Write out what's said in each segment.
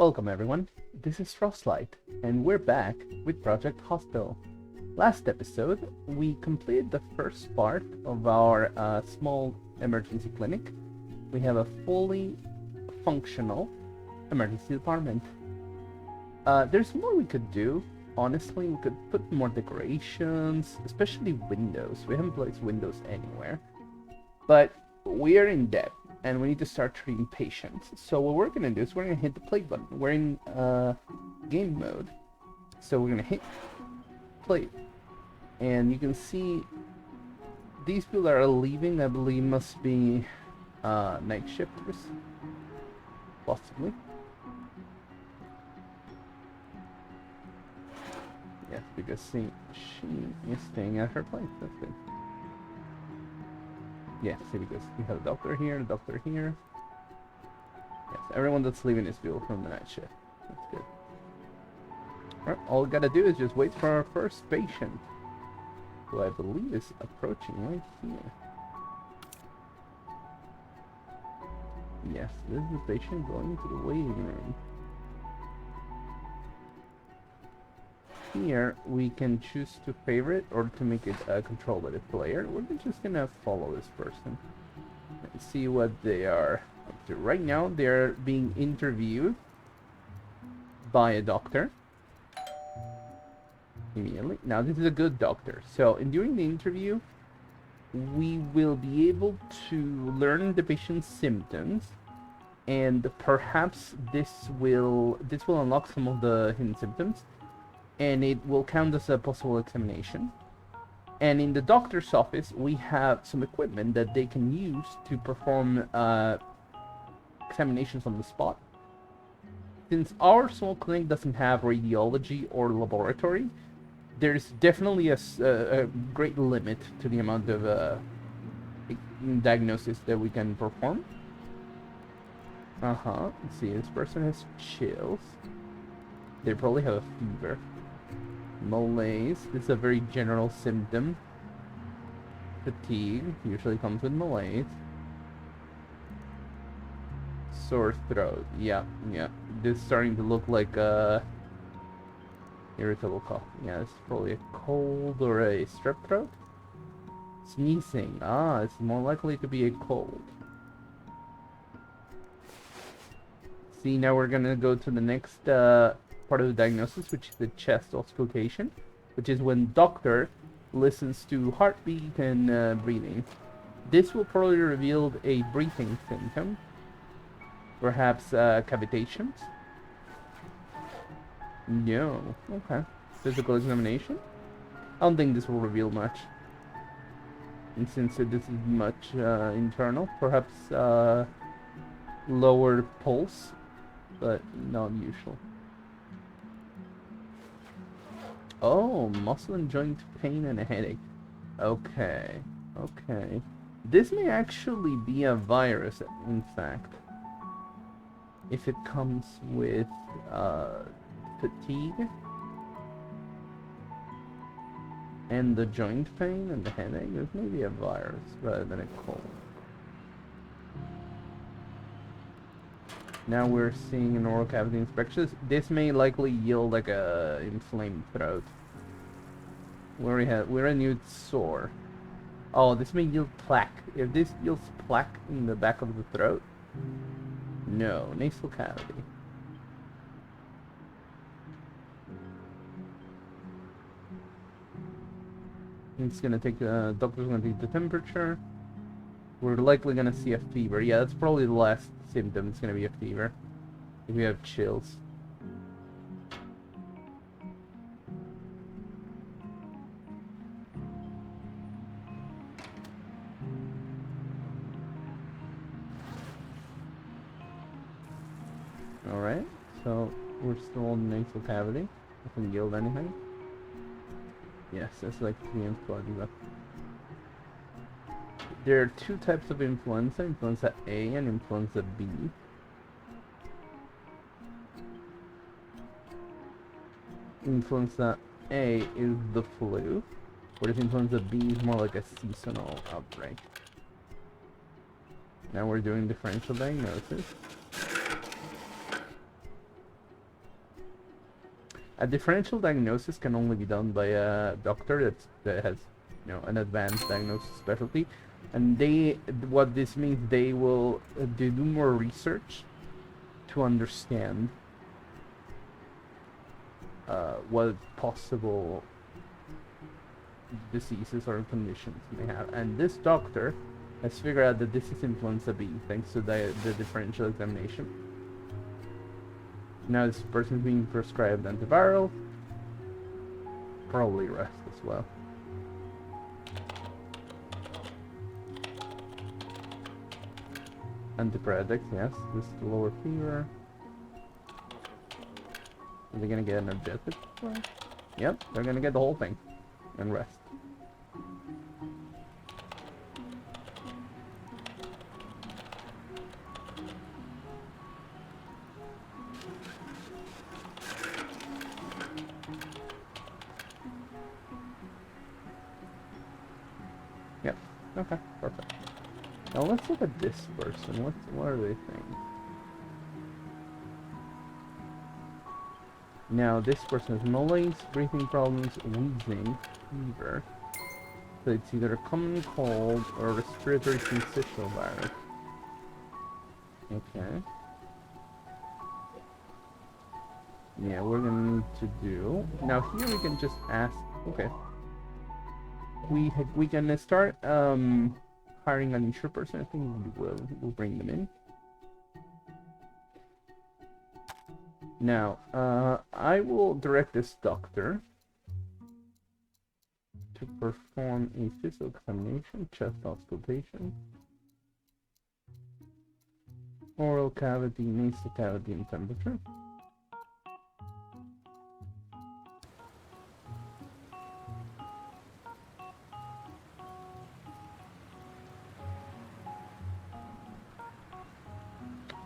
Welcome everyone, this is Frostlight, and we're back with Project Hospital. Last episode, we completed the first part of our small emergency clinic. We have a fully functional emergency department. There's more we could do. Honestly, we could put more decorations, especially windows. We haven't placed windows anywhere. But we are in debt, and we need to start treating patients. So what we're going to do is we're going to hit the play button. We're in game mode. So we're going to hit play. And you can see these people that are leaving, I believe, must be night shifters. Possibly. Yes, because see, she is staying at her place. That's good. Yeah, see, because we have a doctor here, a doctor here. Yes, everyone that's leaving is people from the night shift. That's good. Alright, all we gotta do is just wait for our first patient, who I believe is approaching right here. Yes, this is the patient going to the waiting room. Here, we can choose to favorite or to make it controlled by the player. We're just gonna follow this person and see what they are up to. Right now, they're being interviewed by a doctor. Immediately. Now, this is a good doctor. So, during the interview, we will be able to learn the patient's symptoms, and perhaps this will unlock some of the hidden symptoms. And it will count as a possible examination. And in the doctor's office, we have some equipment that they can use to perform examinations on the spot. Since our small clinic doesn't have radiology or laboratory, there's definitely a great limit to the amount of diagnosis that we can perform. Let's see, this person has chills. They probably have a fever. Malaise, this is a very general symptom. Fatigue usually comes with malaise. Sore throat, yeah. This is starting to look like a irritable cough. Yeah, it's probably a cold or a strep throat. Sneezing, it's more likely to be a cold. See, now we're gonna go to the next part of the diagnosis, which is the chest auscultation, which is when doctor listens to heartbeat and breathing. This will probably reveal a breathing symptom, perhaps cavitations. No, okay. Physical examination. I don't think this will reveal much, and since this is much internal, perhaps lower pulse, but not usual. Oh, muscle and joint pain and a headache. Okay. This may actually be a virus, in fact. If it comes with fatigue and the joint pain and the headache, this may be a virus rather than a cold. Now we're seeing an oral cavity inspection. This may likely yield like a inflamed throat. We're a new sore. Oh, this may yield plaque. If this yields plaque in the back of the throat, no, nasal cavity. It's gonna take doctor's gonna take the temperature. We're likely gonna see a fever. Yeah, that's probably the last symptom. It's gonna be a fever. If we have chills. Alright, so we're still in the nasal cavity. Doesn't yield anything. Yes, that's like the influenza. There are two types of influenza, influenza A and influenza B. Influenza A is the flu, whereas influenza B is more like a seasonal outbreak. Now we're doing differential diagnosis. A differential diagnosis can only be done by a doctor that has, an advanced diagnosis specialty, and what this means, they do more research to understand what possible diseases or conditions may have. And this doctor has figured out that this is influenza B thanks to the differential examination. Now this person is being prescribed antiviral, probably rest as well. Antipyretics, yes, this is the lower fever. Are they gonna get energetic? Yep, they're gonna get the whole thing and rest. Yep. Okay, perfect. Now let's look at this person. What are they saying? Now this person has malaise, breathing problems, wheezing, fever. So it's either a common cold or a respiratory syncytial virus. Okay. Yeah, we're gonna need to do. Now here we can just ask. Okay. We can start hiring an insured person. I think we'll bring them in. Now, I will direct this doctor to perform a physical examination, chest auscultation, oral cavity, nasal cavity, and temperature.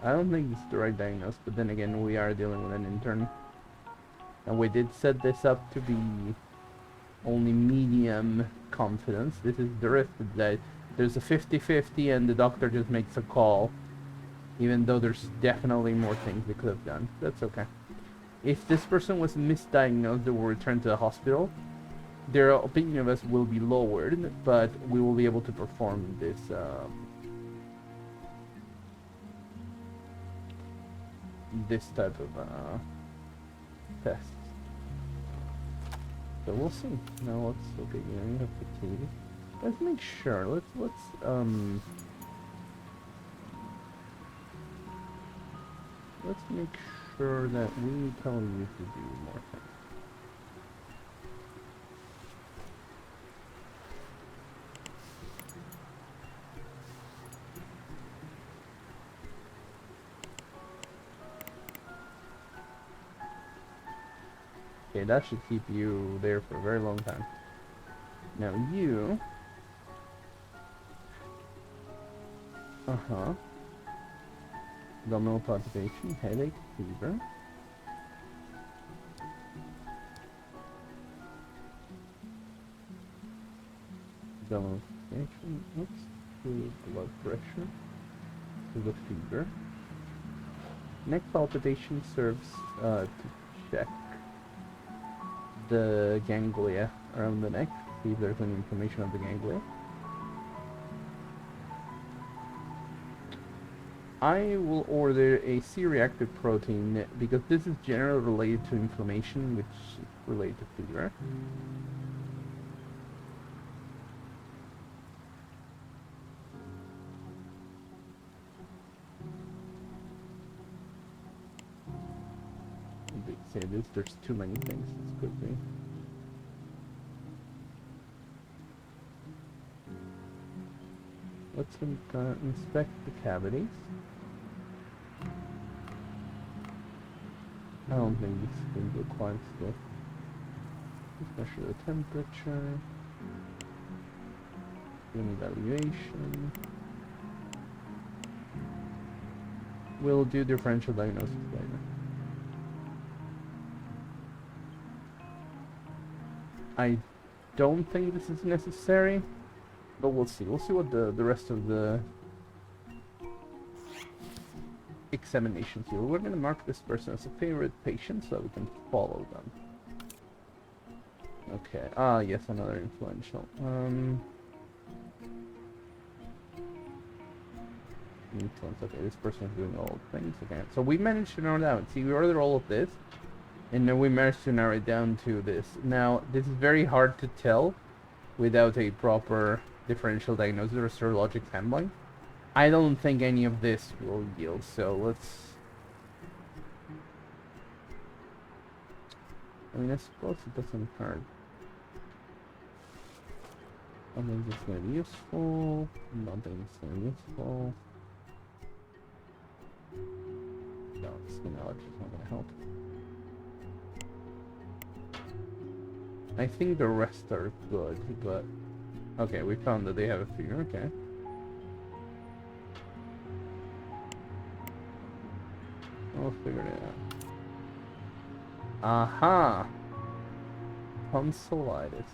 I don't think it's the right diagnosis, but then again, we are dealing with an intern. And we did set this up to be only medium confidence. This is the risk that there's a 50-50 and the doctor just makes a call. Even though there's definitely more things they could have done. That's okay. If this person was misdiagnosed, they will return to the hospital. Their opinion of us will be lowered, but we will be able to perform this this type of tests. So we'll see. Now let's okay, you have fatigue. Let's make sure. Let's make sure that we tell you to do more things. Okay, that should keep you there for a very long time. Now you... Abdominal palpitation, headache, fever. Abdominal palpitation, oops, to blood pressure, to the fever. Neck palpitation serves to check the ganglia around the neck, see if there's any inflammation of the ganglia. I will order a C-reactive protein because this is generally related to inflammation, which is related to fever. They say this, there's too many things. This could be. Let's inspect the cavities. I don't think these things look quite still. Especially the temperature. An evaluation. We'll do differential diagnosis later. I don't think this is necessary, but we'll see. We'll see what the rest of the examination here. We're gonna mark this person as a favorite patient so we can follow them. Okay. Ah, yes, another influential. Influence. Okay, this person is doing all things. Okay, so we managed to narrow down. See, we ordered all of this, and then we managed to narrow it down to this. Now, this is very hard to tell without a proper differential diagnosis or serologic sampling. I don't think any of this will yield, so let's... I mean, I suppose it doesn't hurt. Nothing's gonna be useful. Nothing's gonna be useful. No, skin allergy is not gonna help. I think the rest are good, but... Okay, we found that they have a fever, okay. We'll figure it out. Aha! Tonsillitis.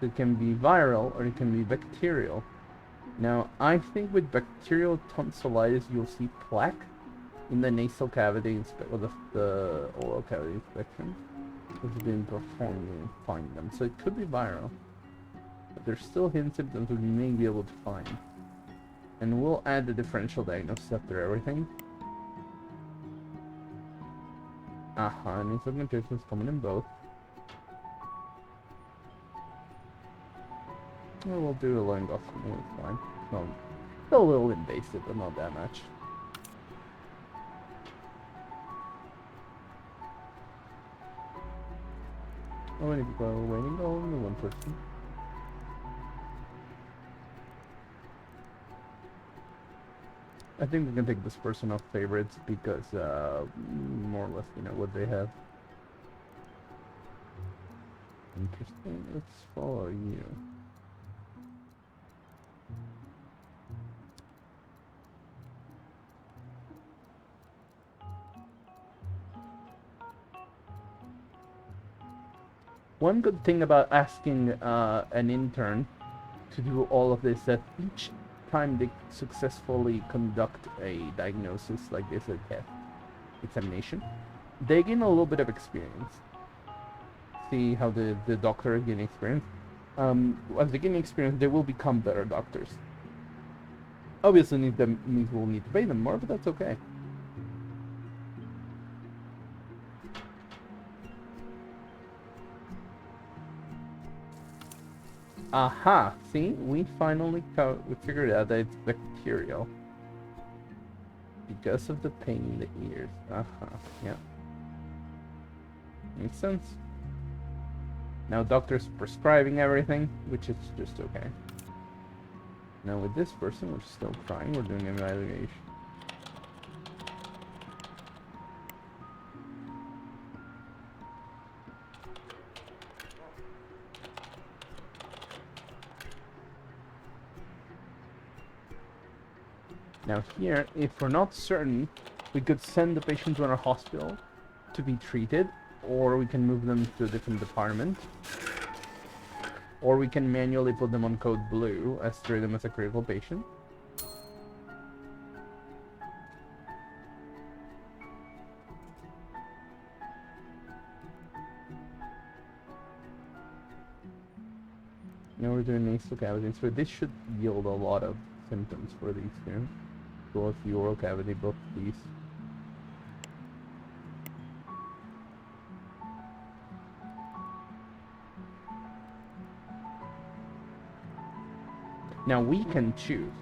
It can be viral or it can be bacterial. Now, I think with bacterial tonsillitis, you'll see plaque in the nasal cavity or the oral cavity inspection. It's been performed and find them, so it could be viral. But there's still hidden symptoms we may be able to find. And we'll add the differential diagnosis after everything. Aha, and instrumentation is common in both. Well, we'll do a laryngoscopy, it's fine. No, still a little invasive, but not that much. How many people are waiting? Oh, only one person. I think we can take this person off favorites because, more or less, you know, what they have. Interesting. Let's follow you. One good thing about asking an intern to do all of this, that each time they successfully conduct a diagnosis like this, a test examination, they gain a little bit of experience. See how the doctor is gaining experience. As they gain experience, they will become better doctors. Obviously, we'll need to pay them more, but that's okay. Aha! See, we finally figured out that it's bacterial because of the pain in the ears. Aha! Yeah, makes sense. Now doctor's prescribing everything, which is just okay. Now with this person, we're still trying. We're doing an evaluation. Now here, if we're not certain, we could send the patient to another hospital to be treated, or we can move them to a different department, or we can manually put them on code blue as treat them as a critical patient. Now we're doing nasal cavity, so this should yield a lot of symptoms for these two. Both the oral cavity, both these. Now we can choose.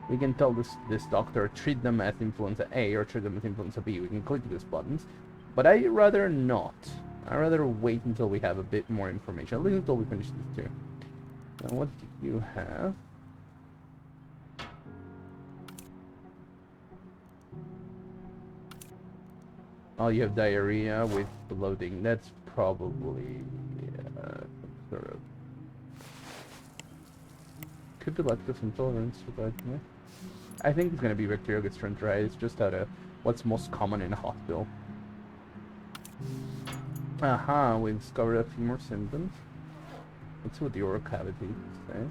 We can tell this doctor, treat them as influenza A or treat them as influenza B. We can click these buttons, but I'd rather not. I'd rather wait until we have a bit more information, at least until we finish these two. Now what do you have? Oh, you have diarrhea with bloating. That's probably sort of... Could be lactose intolerance, but yeah. I think it's gonna be bacterial gastroenteritis, just out of what's most common in a hospital. Aha, we discovered a few more symptoms. Let's see what the oral cavity says.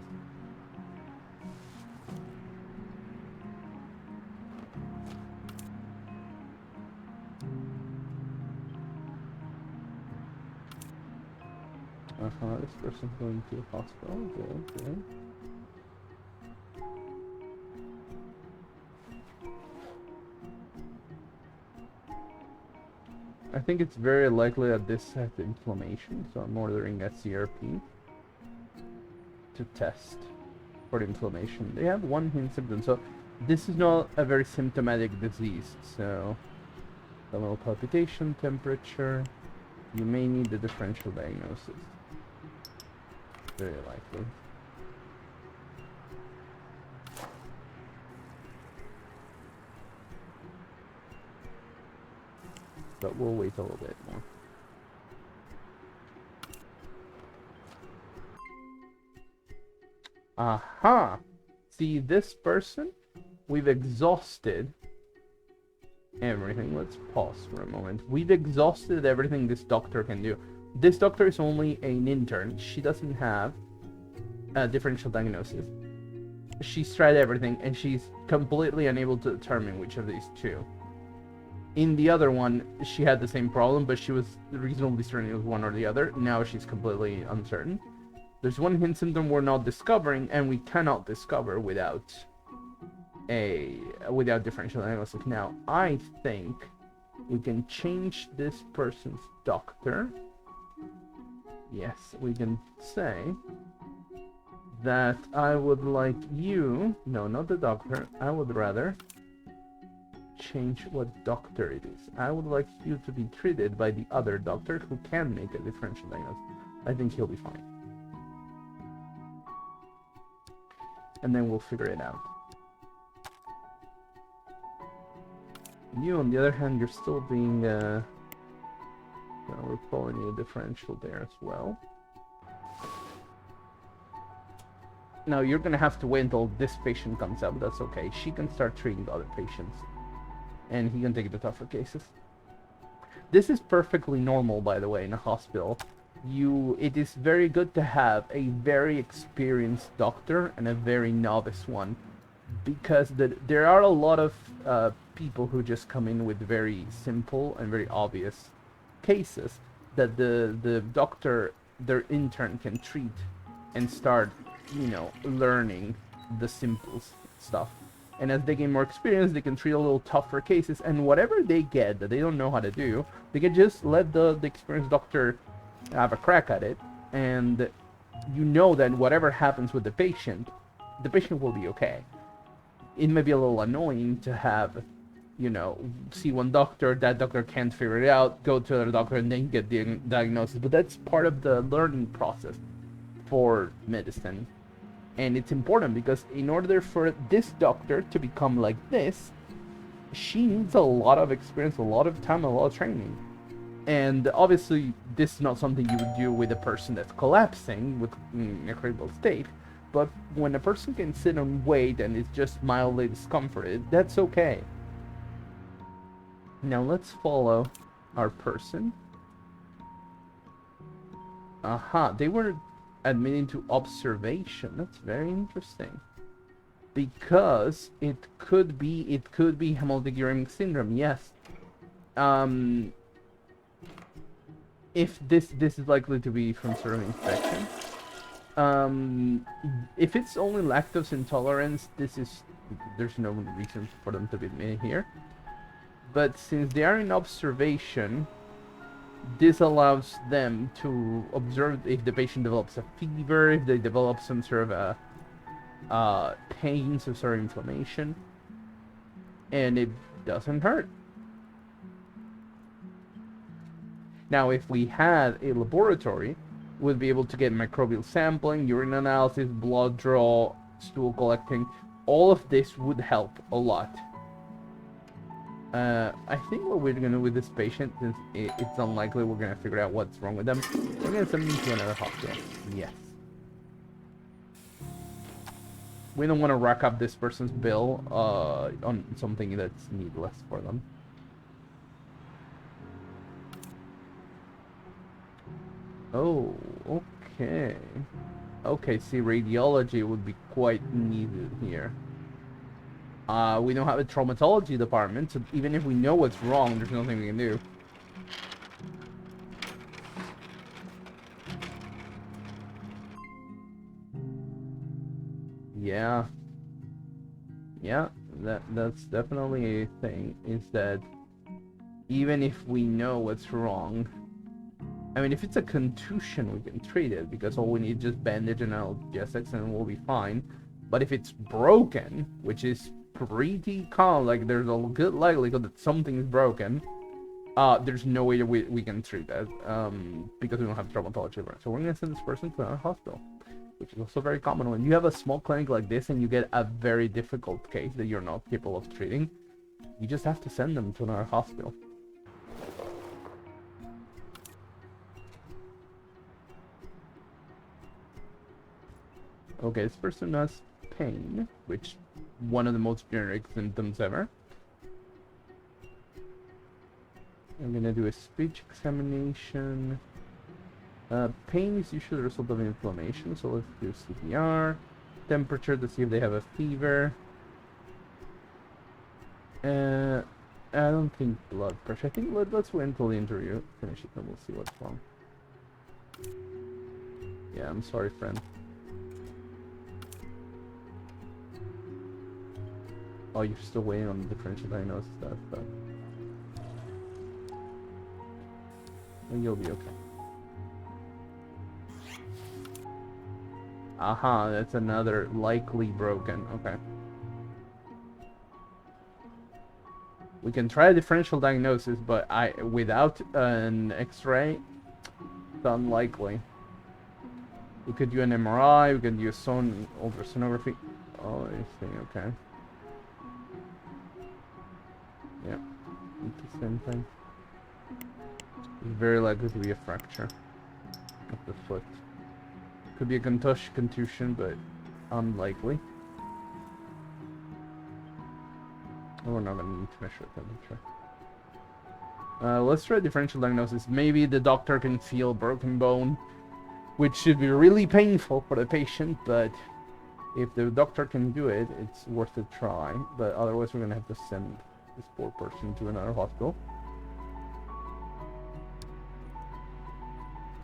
This person's going to the hospital. Good, good. I think it's very likely that this has inflammation, so I'm ordering a CRP to test for the inflammation. They have one hint symptom, so this is not a very symptomatic disease. So, abdominal palpitation, temperature. You may need the differential diagnosis. Very likely. But we'll wait a little bit more. Aha! See, this person, we've exhausted everything. Let's pause for a moment. We've exhausted everything this doctor can do. This doctor is only an intern. She doesn't have a differential diagnosis. She's tried everything, and she's completely unable to determine which of these two. In the other one, she had the same problem, but she was reasonably certain it was one or the other. Now she's completely uncertain. There's one hint symptom we're not discovering, and we cannot discover without differential diagnosis. Now, I think we can change this person's doctor. Yes, we can say that I would like you... No, not the doctor. I would rather change what doctor it is. I would like you to be treated by the other doctor who can make a differential diagnosis. I think he'll be fine. And then we'll figure it out. You, on the other hand, you're still being... well, we're calling you a differential there as well. Now, you're gonna have to wait until this patient comes up. That's okay. She can start treating the other patients. And he can take the tougher cases. This is perfectly normal, by the way, in a hospital. It is very good to have a very experienced doctor and a very novice one. Because there are a lot of people who just come in with very simple and very obvious cases that the doctor, their intern, can treat and start, learning the simple stuff. And as they gain more experience, they can treat a little tougher cases, and whatever they get that they don't know how to do, they can just let the experienced doctor have a crack at it, and you know that whatever happens with the patient will be okay. It may be a little annoying to have, see one doctor, that doctor can't figure it out, go to another doctor, and then get the diagnosis, but that's part of the learning process for medicine. And it's important because in order for this doctor to become like this, she needs a lot of experience, a lot of time, a lot of training. And obviously, this is not something you would do with a person that's collapsing in a critical state. But when a person can sit and wait and is just mildly discomforted, that's okay. Now let's follow our person. Aha, they were admitting to observation. That's very interesting, because it could be hemolytic uremic syndrome. Yes. If this is likely to be from sort of infection. If it's only lactose intolerance, there's no reason for them to be admitted here. But since they are in observation, this allows them to observe if the patient develops a fever, if they develop some sort of a pain, some sort of inflammation, and it doesn't hurt. Now, if we had a laboratory, we'd be able to get microbial sampling, urine analysis, blood draw, stool collecting. All of this would help a lot. I think what we're gonna do with this patient, since it's unlikely we're gonna figure out what's wrong with them, we're gonna send them to another hospital. Yes. We don't want to rack up this person's bill on something that's needless for them. Oh, okay. Okay, see, radiology would be quite needed here. We don't have a traumatology department, so even if we know what's wrong, there's nothing we can do. Yeah. Yeah, that's definitely a thing, is that even if we know what's wrong, I mean, if it's a contusion, we can treat it, because all we need is just bandage and analgesics and we'll be fine. But if it's broken, which is pretty common, like there's a good likelihood that something's broken, there's no way that we can treat that, because we don't have traumatology. So we're gonna send this person to another hospital, which is also very common. When you have a small clinic like this and you get a very difficult case that you're not capable of treating, you just have to send them to another hospital. Okay, this person has pain, which one of the most generic symptoms ever. I'm gonna do a speech examination. Pain is usually the result of inflammation, so let's do CPR. Temperature to see if they have a fever. I don't think blood pressure. I think let's wait until the interview finishes and we'll see what's wrong. Yeah, I'm sorry, friend. Oh, you're still waiting on the differential diagnosis stuff, but you'll be okay. Aha, that's another likely broken. Okay. We can try a differential diagnosis, but without an X-ray, it's unlikely. We could do an MRI, we could do ultrasonography. Oh, I see, okay. Yeah, it's the same thing. It's very likely to be a fracture of the foot. Could be a contusion, but unlikely. We're not gonna need to measure temperature. Let's try differential diagnosis. Maybe the doctor can feel broken bone, which should be really painful for the patient, but if the doctor can do it, it's worth a try. But otherwise, we're gonna have to send this poor person to another hospital.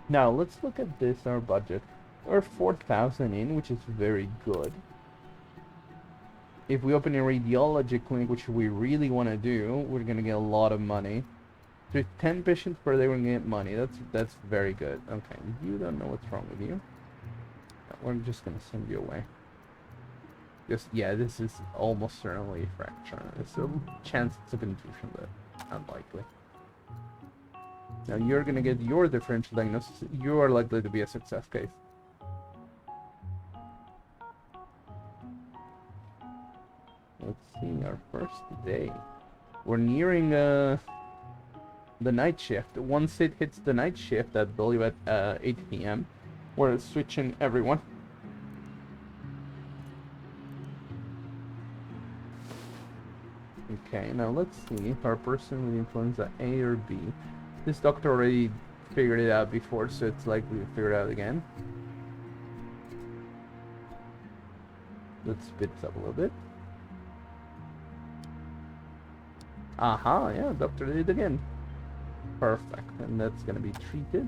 Now, let's look at this, our budget. We're 4,000 in, which is very good. If we open a radiology clinic, which we really want to do, we're going to get a lot of money. So 10 patients per day, we're going to get money. That's very good. Okay, you don't know what's wrong with you. We're just going to send you away. Yeah, this is almost certainly a fracture. There's a chance it's a contusion, but unlikely. Now you're going to get your differential diagnosis. You are likely to be a success case. Let's see, our first day. We're nearing the night shift. Once it hits the night shift, I believe at 8 p.m., we're switching everyone. Okay, now let's see if our person with influenza A or B. This doctor already figured it out before, so it's likely to figure it out again. Let's speed this up a little bit. Aha, yeah, doctor did it again. Perfect, and that's gonna be treated.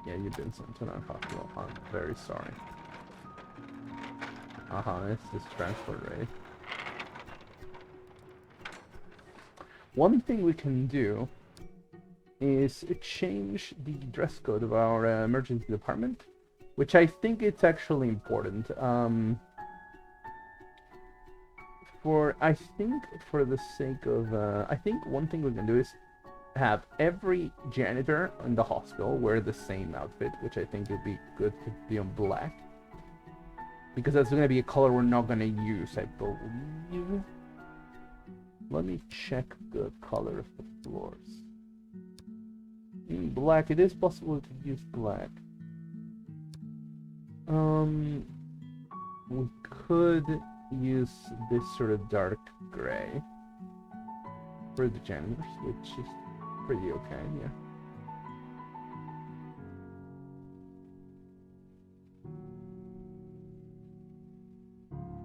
Yeah, you've been sent to another hospital. I'm very sorry. This is transfer rate. One thing we can do is change the dress code of our emergency department, which I think it's actually important. I think for the sake of, I think one thing we can do is have every janitor in the hospital wear the same outfit, which I think would be good to be on black. Because that's going to be a color we're not going to use, I believe. Let me check the color of the floors. Black, it is possible to use black. We could use this sort of dark gray for the janitors, which is pretty okay, yeah.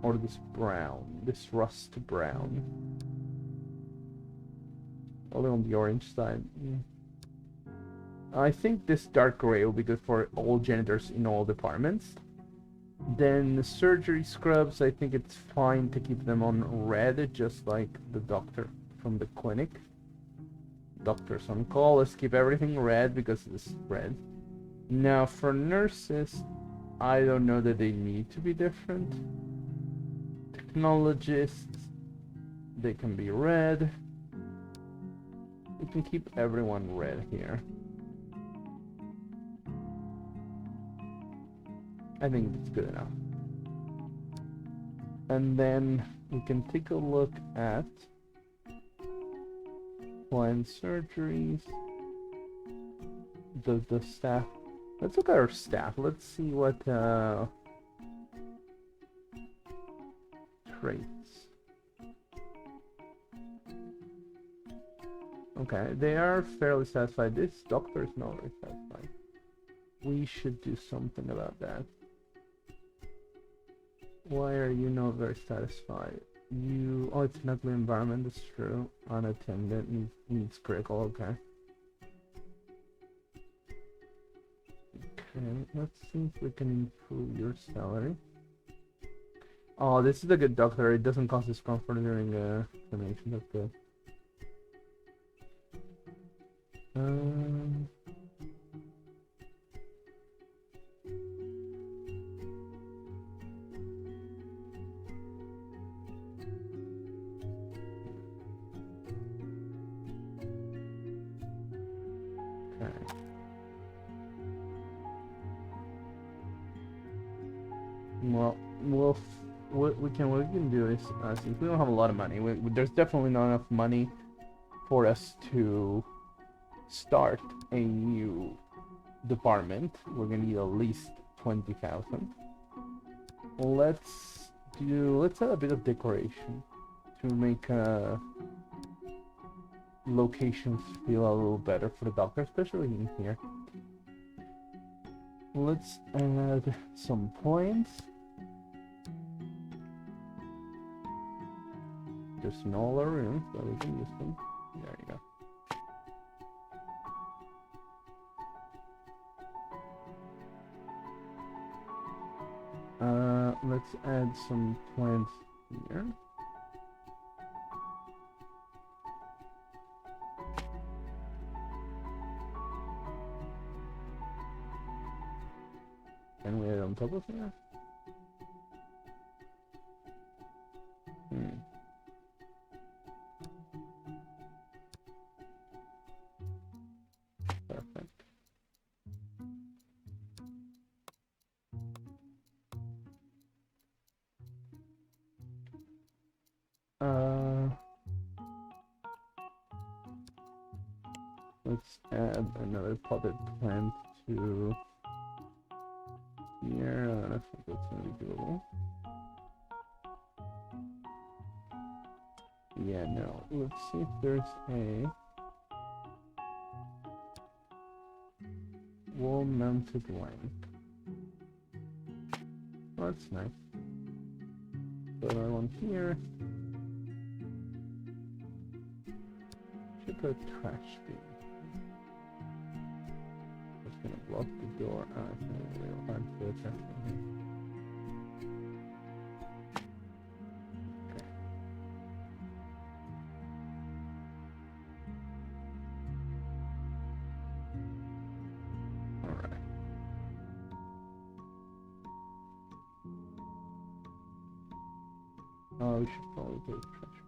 Or this brown, this rust brown. A little on the orange side. I think this dark gray will be good for all janitors in all departments. Then the surgery scrubs, I think it's fine to keep them on red, just like the doctor from the clinic. Doctors on call, let's keep everything red because it's red. Now for nurses, I don't know that they need to be different. Technologists, they can be red. We can keep everyone red here. I think that's good enough. And then we can take a look at planned surgeries. The staff. Let's look at our staff. Let's see what traits. Okay, they are fairly satisfied. This doctor is not very satisfied. We should do something about that. Why are you not very satisfied? You... Oh, it's an ugly environment, that's true. Unattended, needs critical, okay. Okay, let's see if we can improve your salary. Oh, this is a good doctor. It doesn't cause discomfort during examination. That's good. Well, what we can do is, since we don't have a lot of money, there's definitely not enough money for us to start a new department. We're gonna need at least 20,000. Let's add a bit of decoration to make locations feel a little better for the doctor, especially in here. Let's add some points. Just in all our rooms, so we can use them. There you go. Let's add some plants here. Can we add on top of here? Perfect. Let's add another potted plant to here. I don't think that's gonna be doable. Yeah, no. Let's see if there's a wall-mounted lamp. Oh, that's nice. Put another one here. Should put a trash bin. Just gonna block the door. Ah, it's gonna be real hard to put a trash bin here. Oh, we should probably put a trash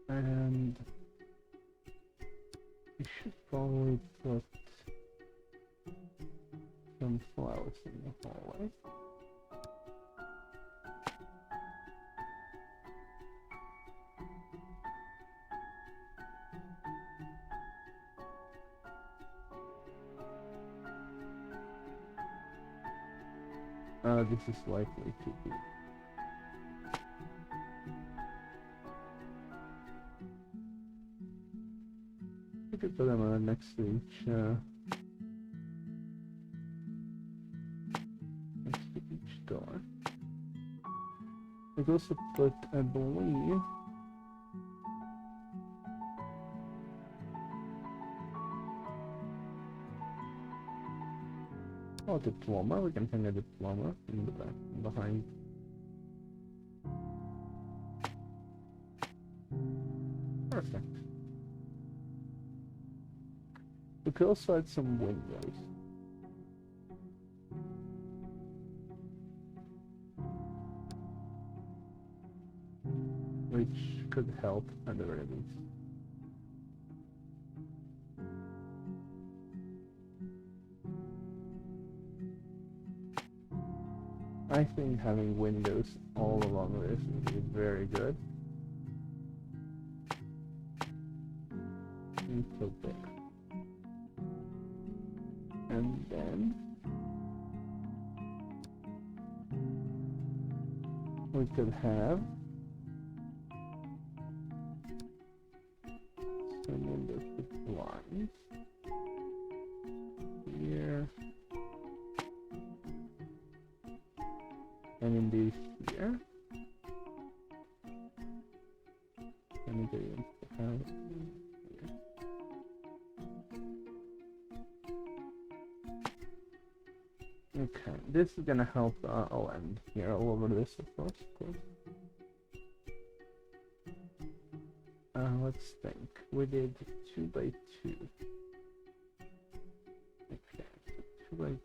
bin. And we should probably put some flowers in the hallway. This is likely to be. We could put them next to each door. We could also put, I believe, Oh, diploma. We can hang a diploma in the back, behind. Perfect. We could also add some windows. Which could help at the very least. I think having windows all along this would be very good. Until there. And then we could have some windows with blinds here. And indeed here. Let me get into the house. Okay, this is gonna help. I'll end here all over this, of course. Let's think. We did 2 by 2. Okay, so 2 by 2.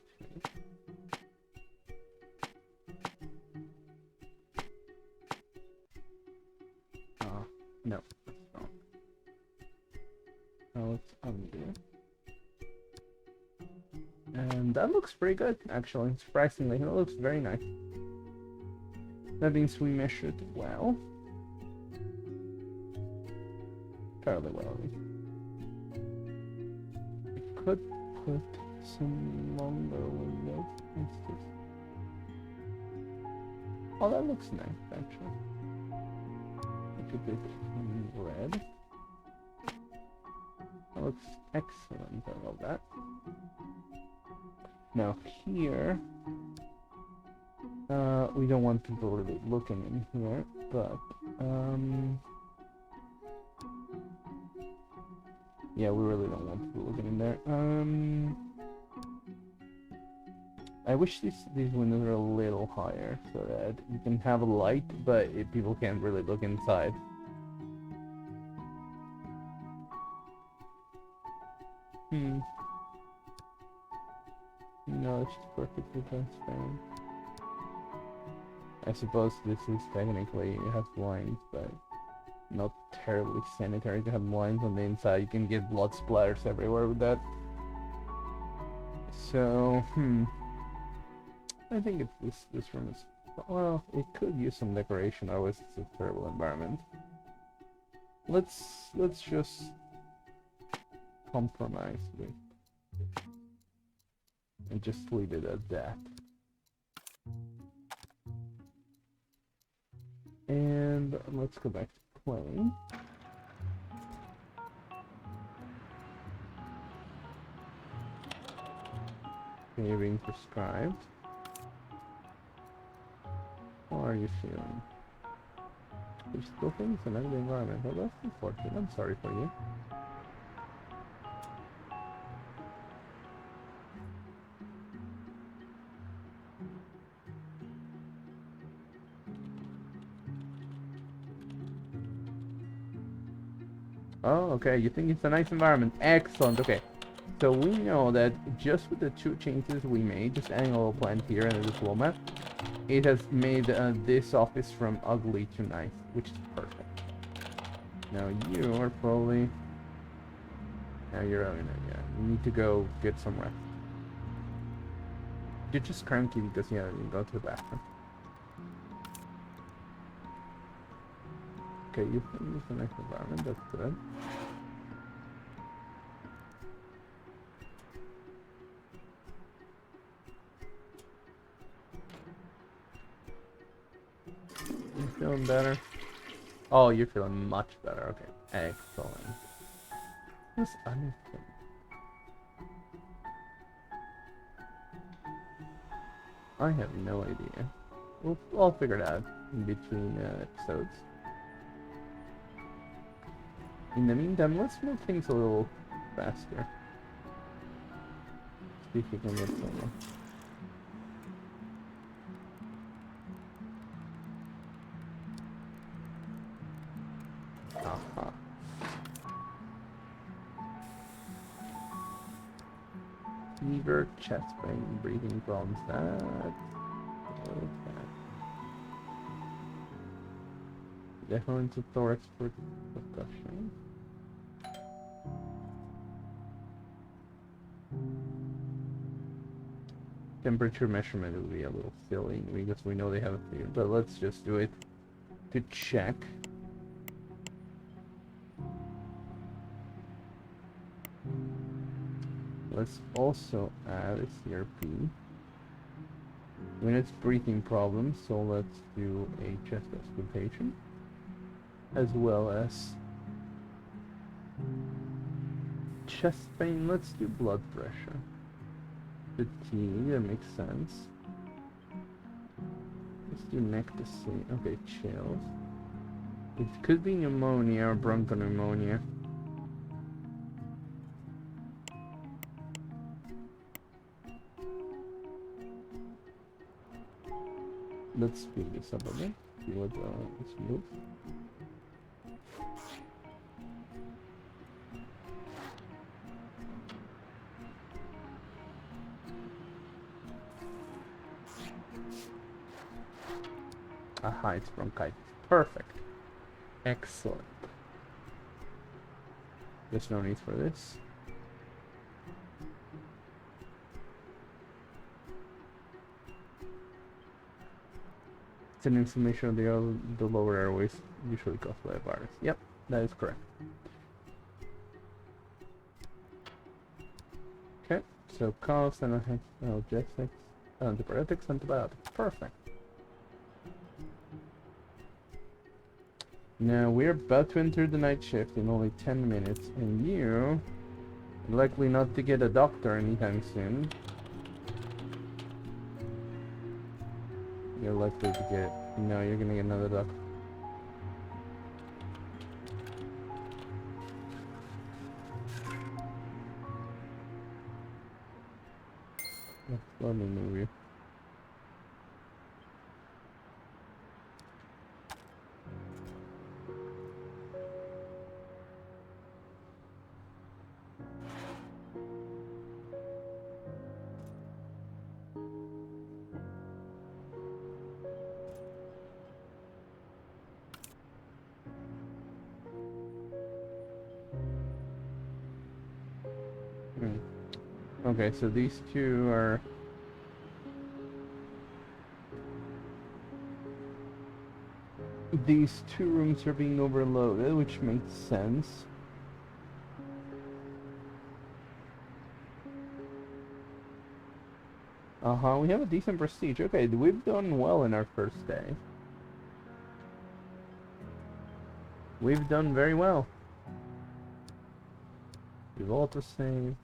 No, that's wrong. Now let's undo. And that looks pretty good, actually. Surprisingly, it looks very nice. That means we measured well. Fairly well. We could put some longer windows instead. Oh, that looks nice, actually. We could do it in red. That looks excellent, I love that. Now here, we don't want people really looking in here, but, yeah, we really don't want people looking in there. I wish these windows are a little higher so that you can have a light, but people can't really look inside. No, it's just perfectly transparent. I suppose this is technically, it has blinds, but not terribly sanitary to have blinds on the inside. You can get blood splatters everywhere with that. So, I think it's this room is, well, it could use some decoration, otherwise it's a terrible environment. Let's just compromise with and just leave it at that. And let's go back to playing. Okay, you're being prescribed. How are you feeling? There's still things in the environment. Well, that's unfortunate. I'm sorry for you. Oh, okay. You think it's a nice environment. Excellent. Okay. So we know that just with the 2 changes we made, just adding a little plant here and a diploma, it has made this office from ugly to nice, which is perfect. Now you are probably... Now you're out in it, yeah. You need to go get some rest. You're just cranky because, yeah, you go to the bathroom. Okay, you think it's a nice environment, that's good. You feeling better? Oh, you're feeling much better, okay. Excellent. This other thing. I have no idea. I'll figure it out in between episodes. In the meantime, let's move things a little faster. See if we can get someone. fever, chest pain, breathing problems. That's okay. Definitely into thorax percussion. Temperature measurement will be a little silly because we know they have a fever, but let's just do it to check. Let's also add a CRP. When it's breathing problems, so let's do a chest auscultation, as well as chest pain. Let's do blood pressure. Fatigue, that makes sense. Let's do neck to see. Okay, chills. It could be pneumonia or bronchopneumonia. Let's speed this up a bit. See what this moves. Aha, it's bronchitis. Perfect. Excellent. There's no need for this. It's an inflammation of the lower airways, usually caused by a virus. Yep, that is correct. Okay, so coughs, analgesics, antibiotics, antibiotics. Perfect. Now we're about to enter the night shift in only 10 minutes, and you are likely not to get a doctor anytime soon. You're likely to get... No, you're gonna get another doctor. Let me move you. Okay, so these two are... These two rooms are being overloaded, which makes sense. We have a decent prestige. Okay, we've done well in our first day. We've done very well. We've auto-saved.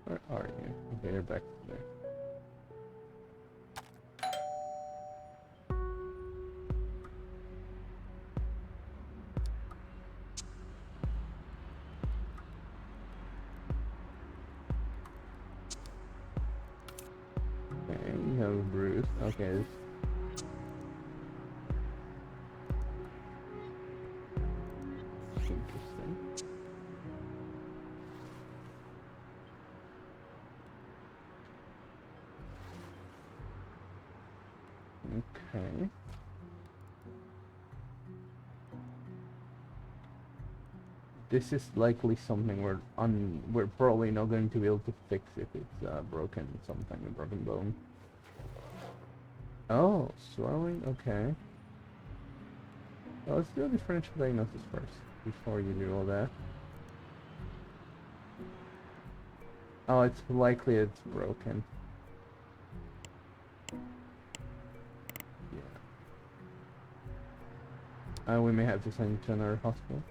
Where are you? Okay, you're back there. Okay, you have a bruise. Okay. Interesting. Okay. This is likely something we're probably not going to be able to fix if it's broken something, a broken bone. Oh, swelling. Okay. Well, let's do a differential diagnosis first before you do all that. Oh, it's likely it's broken. Yeah. We may have to send you to another hospital.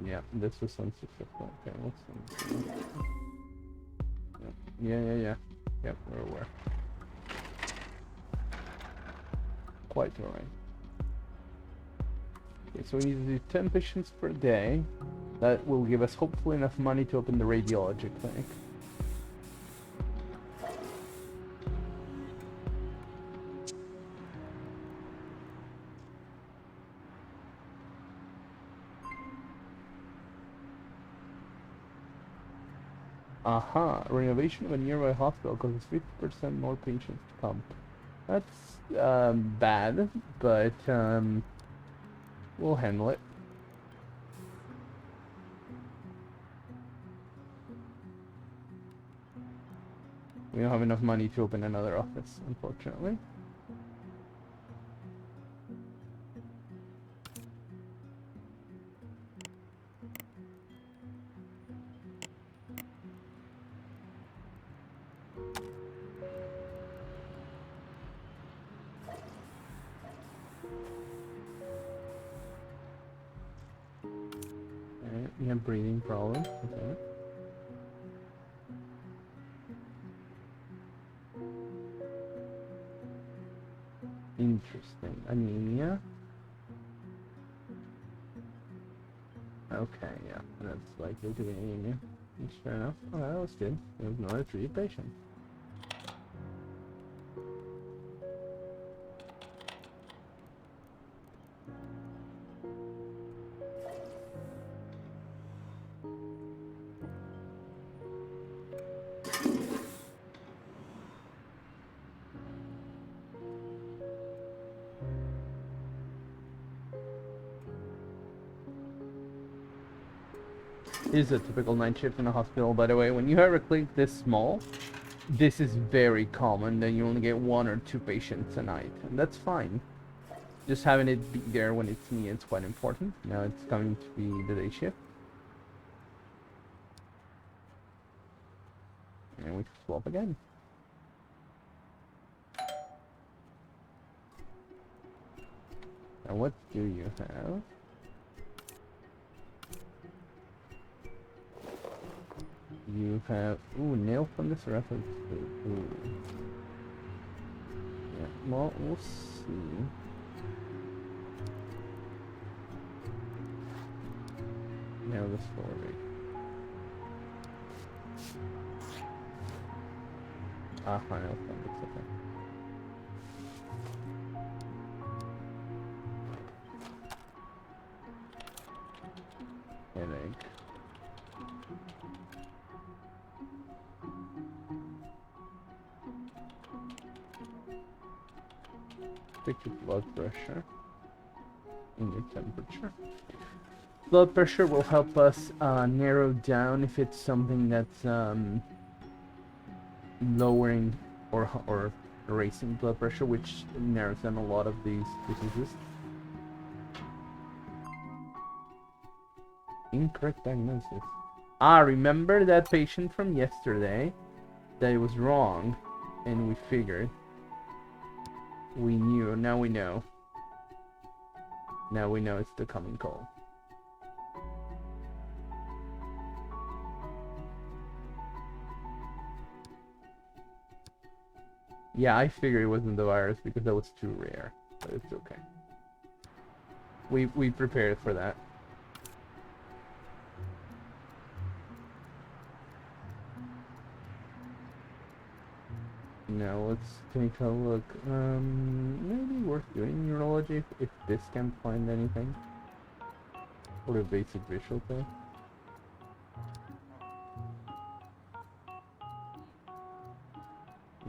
Yeah, this was unsuccessful. Okay, let's see. Yeah. Yep, we're aware. Quite alright. Okay, so we need to do 10 patients per day. That will give us hopefully enough money to open the radiology clinic. Aha, renovation of a nearby hospital causes 50% more patients to come. That's bad, but we'll handle it. We don't have enough money to open another office, unfortunately. Alright, we have breathing problems. Okay. Interesting. Anemia. Okay, yeah, that's likely to be anemia. Fair enough. Oh, that was good. There's no other treated patient. Is a typical night shift in a hospital, by the way. When you have a clinic this small, this is very common that you only get 1 or 2 patients a night, and that's fine. Just having it be there when it's needed is quite important. Now it's coming to be the day shift. And we swap again. Now what do you have? You have, ooh, nail fungus reference. Ooh. Yeah, well, we'll see. Now this forward. Ah, nail fungus, okay. Headache. Check your blood pressure and your temperature. Blood pressure will help us narrow down if it's something that's lowering or raising blood pressure, which narrows down a lot of these diseases. Incorrect diagnosis. Ah, remember that patient from yesterday that it was wrong, and we figured. We knew, now we know. Now we know it's the common cold. Yeah, I figured it wasn't the virus because that was too rare, but it's okay. We prepared for that. Now let's take a look. Maybe worth doing neurology if this can't find anything. Or a basic visual thing.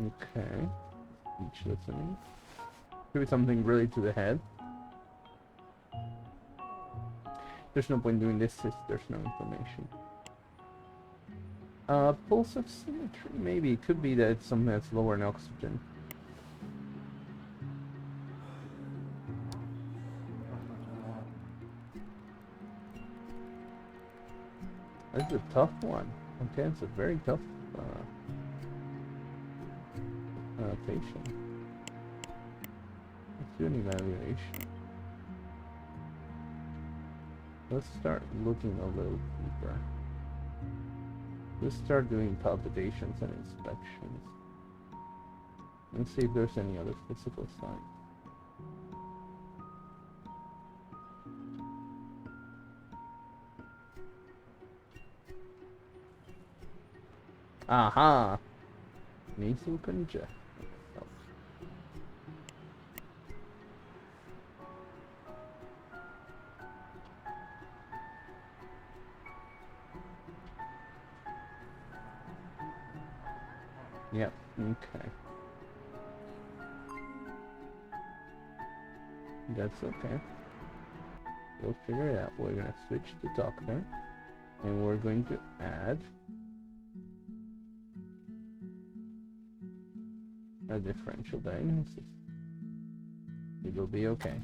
Okay. Speech listening. Could be something really to the head. There's no point doing this if there's no information. Pulse oximetry, maybe. It could be that it's something that's lower in oxygen. That's a tough one. Okay, it's a very tough patient. Let's do an evaluation. Let's start looking a little deeper. Let's start doing palpitations and inspections. And see if there's any other physical signs. Aha! Nasal congestion. Yep, okay. That's okay. We'll figure it out. We're gonna switch to doctor, and we're going to add a differential diagnosis. It will be okay.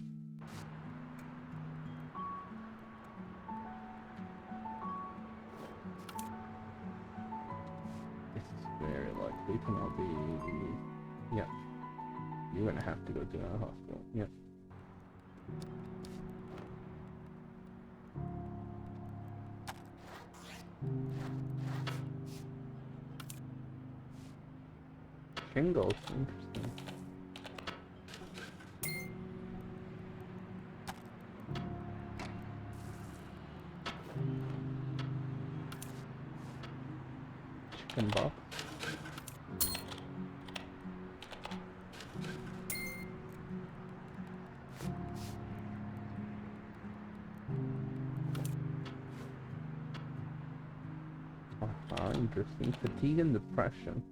This is very likely to not be... Yep. You're gonna have to go to a hospital. Yep. Shingles, interesting. Chicken box. Interesting. Fatigue and depression.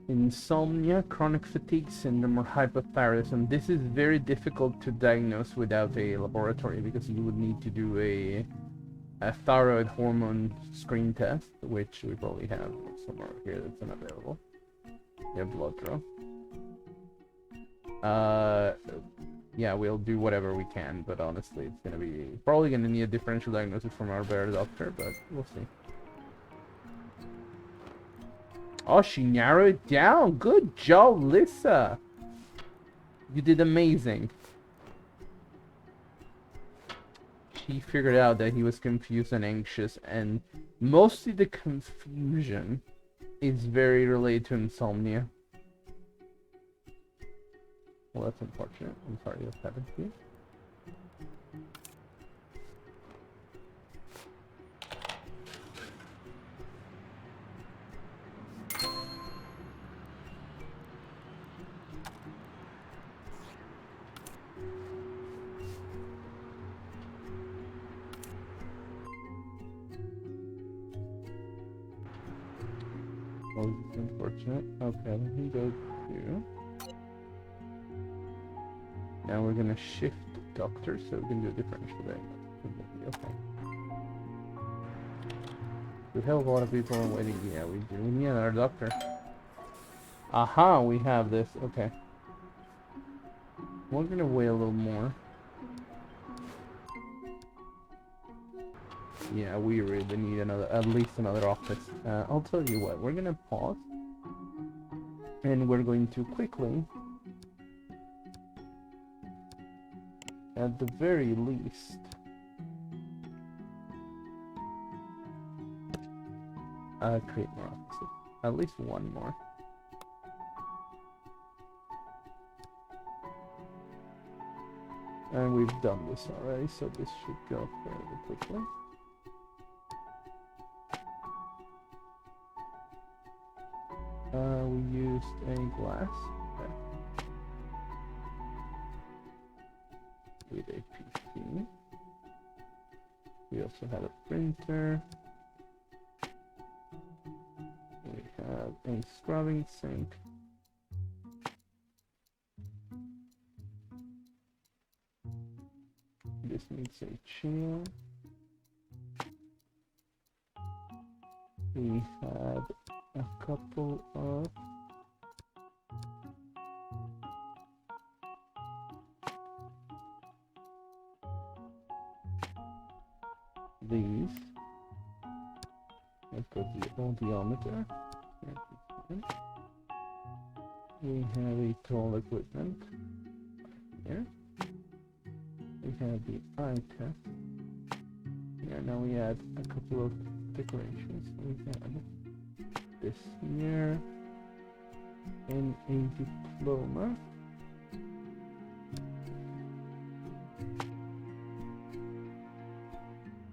Insomnia, chronic fatigue syndrome, or hypothyroidism. This is very difficult to diagnose without a laboratory because you would need to do a thyroid hormone screen test, which we probably have somewhere here that's unavailable. You have blood draw. Yeah, we'll do whatever we can, but honestly, it's gonna be probably gonna need a differential diagnosis from our bear doctor, but we'll see. Oh, she narrowed it down. Good job, Lisa. You did amazing. She figured out that he was confused and anxious, and mostly the confusion is very related to insomnia. Well, that's unfortunate. I'm sorry that's happened to you. Oh, this is unfortunate. Okay, let me go to... Now we're gonna shift doctor so we can do a differential diagnosis. Okay. We have a lot of people waiting. Yeah, we do. We need another doctor. Aha, we have this. Okay. We're gonna wait a little more. Yeah, we really need another, at least another office. I'll tell you what, we're gonna pause. And we're going to quickly, at the very least, create more offices. At least one more. And we've done this already, so this should go fairly quickly. We used a glass with a PC. We also had a printer. We have a scrubbing sink. This needs a chair. We had a couple of these. I've got the audiometer. We have a tool equipment here. We have the eye test. Here now we add a couple of decorations. We have this here and a diploma.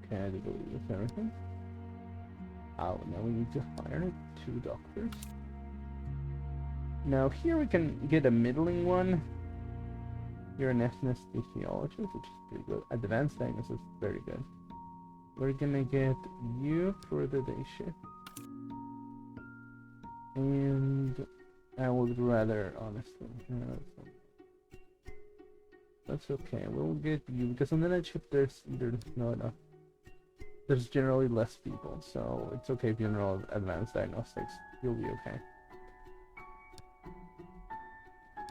Okay, I believe that's everything. Oh, now we need to hire 2 doctors. Now here we can get a middling one. You're an anesthesiologist, which is pretty good. Advanced diagnosis, very good. We're gonna get you for the day shift. And I would rather, honestly, that's okay. We'll get you, because on the night shift there's not enough. There's generally less people, so it's okay if you know advanced diagnostics. You'll be okay.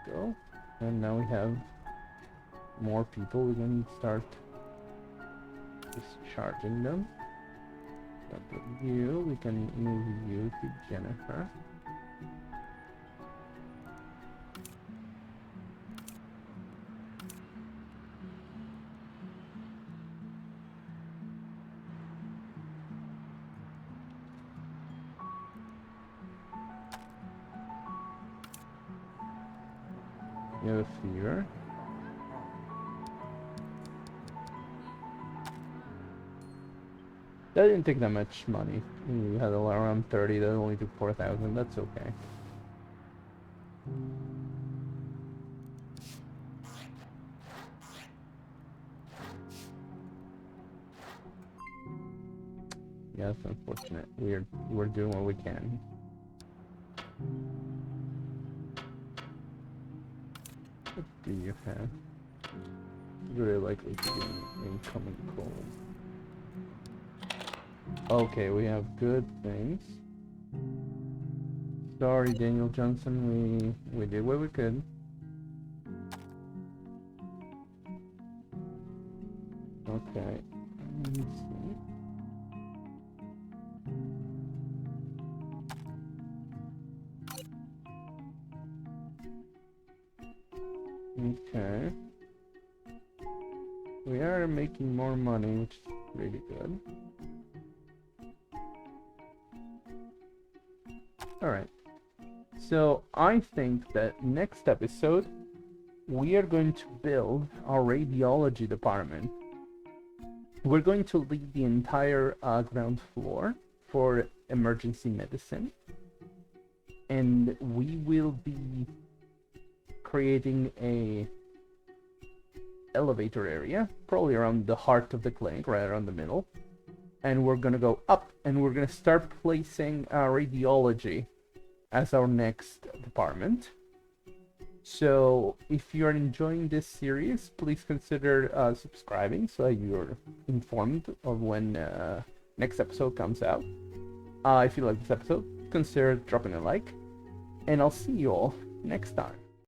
Go. And now we have more people. We can start discharging them. But you, we can move you to Jennifer. You have a fever. That didn't take that much money. You had around 30, that only took 4,000, that's okay. Yeah, that's unfortunate. We're doing what we can. What do you have? Very likely to be an incoming cold. Okay, we have good things. Sorry, Daniel Johnson, we did what we could. Okay, let me see. Okay. We are making more money, which is really good. Alright. So I think that next episode we are going to build our radiology department. We're going to leave the entire ground floor for emergency medicine. And we will be creating a elevator area, probably around the heart of the clinic, right around the middle. And we're gonna go up and we're gonna start placing radiology as our next department. So if you're enjoying this series, please consider subscribing so you're informed of when next episode comes out. If you like this episode, consider dropping a like, and I'll see you all next time.